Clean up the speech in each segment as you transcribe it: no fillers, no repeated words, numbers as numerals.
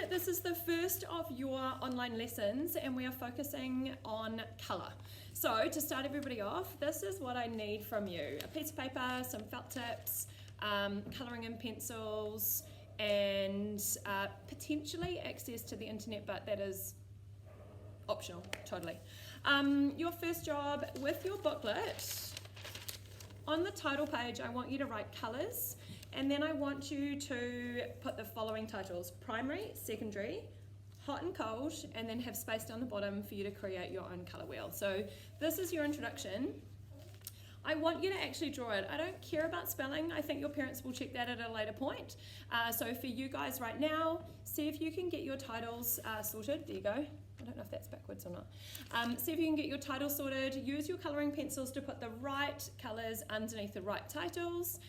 This is the first of your online lessons and we are focusing on colour. So to start everybody off, this is what I need from you. A piece of paper, some felt tips, colouring in pencils, and potentially access to the internet, but that is optional, totally. Your first job with your booklet, on the title page I want you to write colours, and then I want you to put the following titles: primary, secondary, hot and cold, and then have space down the bottom for you to create your own colour wheel. So this is your introduction. I want you to actually draw it. I don't care about spelling. I think your parents will check that at a later point. So for you guys right now, see if you can get your titles sorted. There you go. I don't know if that's backwards or not. See if you can get your titles sorted. Use your colouring pencils to put the right colours underneath the right titles.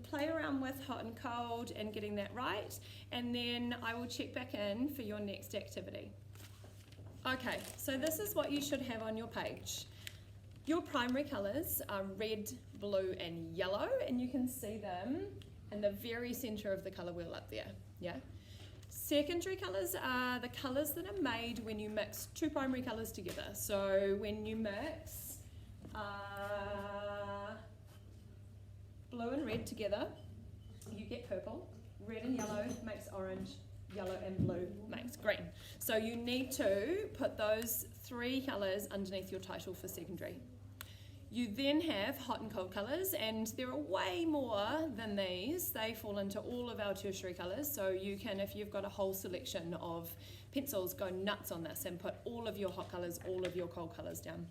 Play around with hot and cold and getting that right. And then I will check back in for your next activity. Okay, so this is what you should have on your page. Your primary colours are red, blue and yellow, and you can see them in the very centre of the colour wheel up there. Yeah. Secondary colours are the colours that are made when you mix two primary colours together. So when you mix blue and red together, you get purple. Red and yellow makes orange. Yellow and blue makes green. So you need to put those three colours underneath your title for secondary. You then have hot and cold colours, and there are way more than these. They fall into all of our tertiary colours, so you can, if you've got a whole selection of pencils, go nuts on this and put all of your hot colours, all of your cold colours down.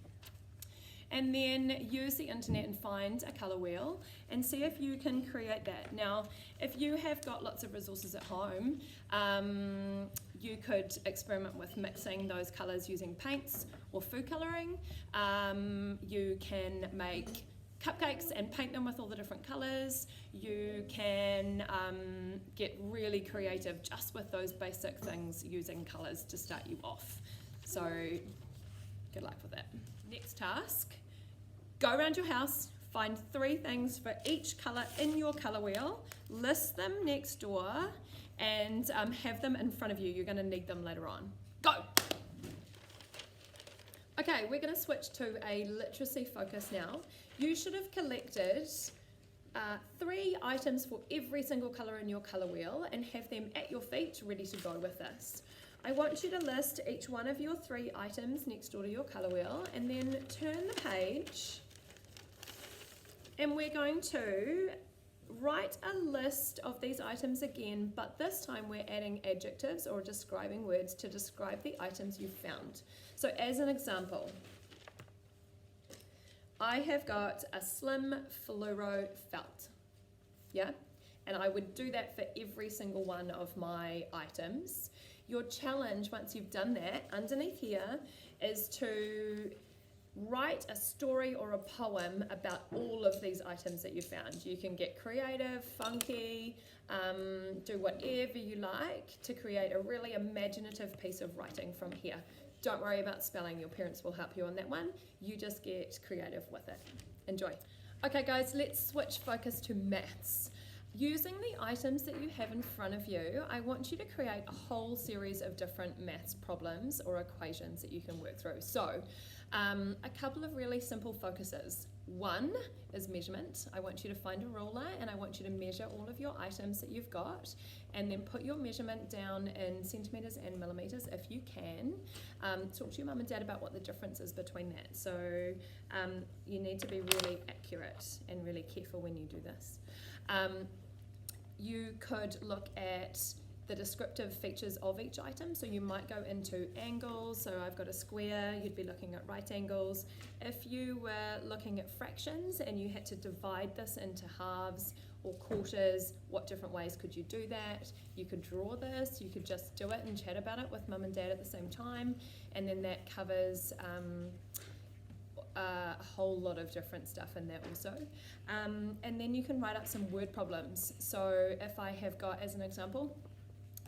And then use the internet and find a colour wheel and see if you can create that. Now, if you have got lots of resources at home, you could experiment with mixing those colours using paints or food colouring. You can make cupcakes and paint them with all the different colours. You can get really creative just with those basic things using colours to start you off. So good luck with that. Next task, go around your house, find 3 things for each colour in your colour wheel, list them next door, and have them in front of you. You're going to need them later on. Go! Okay, we're going to switch to a literacy focus now. You should have collected 3 items for every single colour in your colour wheel and have them at your feet ready to go with this. I want you to list each one of your 3 items next door to your colour wheel, and then turn the page, and we're going to write a list of these items again, but this time we're adding adjectives or describing words to describe the items you've found. So as an example, I have got a slim fluoro felt, yeah? And I would do that for every single one of my items. Your challenge, once you've done that, underneath here, is to write a story or a poem about all of these items that you found. You can get creative, funky, do whatever you like to create a really imaginative piece of writing from here. Don't worry about spelling, your parents will help you on that one. You just get creative with it. Enjoy. Okay guys, let's switch focus to maths. Using the items that you have in front of you, I want you to create a whole series of different maths problems or equations that you can work through. So, a couple of really simple focuses. One is measurement. I want you to find a ruler and I want you to measure all of your items that you've got, and then put your measurement down in centimetres and millimetres if you can. Talk to your mum and dad about what the difference is between that. So you need to be really accurate and really careful when you do this. You could look at the descriptive features of each item. So you might go into angles. So I've got a square, you'd be looking at right angles. If you were looking at fractions and you had to divide this into halves or quarters, what different ways could you do that? You could draw this, you could just do it and chat about it with mum and dad at the same time. And then that covers a whole lot of different stuff in that also. And then you can write up some word problems. So if I have got, as an example,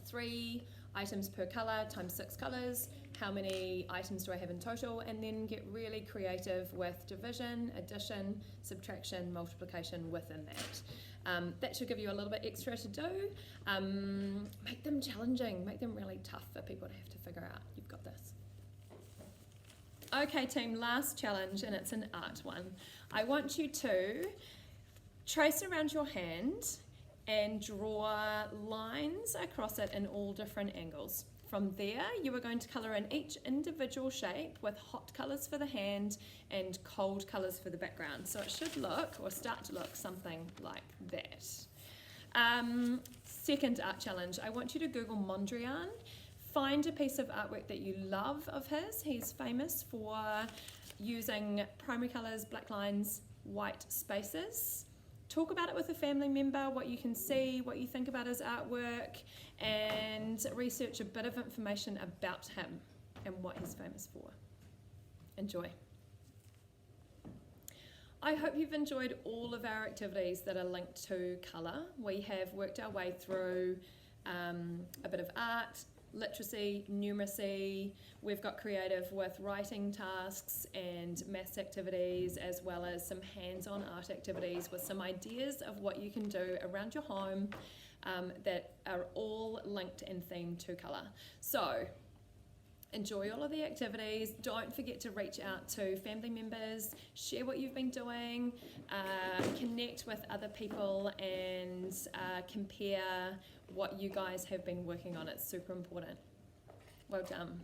3 items per colour times 6 colours, how many items do I have in total? And then get really creative with division, addition, subtraction, multiplication within that. That should give you a little bit extra to do. Make them challenging, make them really tough for people to have to figure out. You've got this. Okay team, last challenge, and it's an art one. I want you to trace around your hand and draw lines across it in all different angles. From there, you are going to colour in each individual shape with hot colours for the hand and cold colours for the background. So it should look, or start to look, something like that. Second art challenge, I want you to Google Mondrian. Find a piece of artwork that you love of his. He's famous for using primary colours, black lines, white spaces. Talk about it with a family member, what you can see, what you think about his artwork, and research a bit of information about him and what he's famous for. Enjoy. I hope you've enjoyed all of our activities that are linked to colour. We have worked our way through a bit of art, literacy, numeracy. We've got creative with writing tasks and maths activities, as well as some hands-on art activities with some ideas of what you can do around your home that are all linked and themed to colour. So enjoy all of the activities. Don't forget to reach out to family members, share what you've been doing, connect with other people, and compare what you guys have been working on. It's super important. Well done.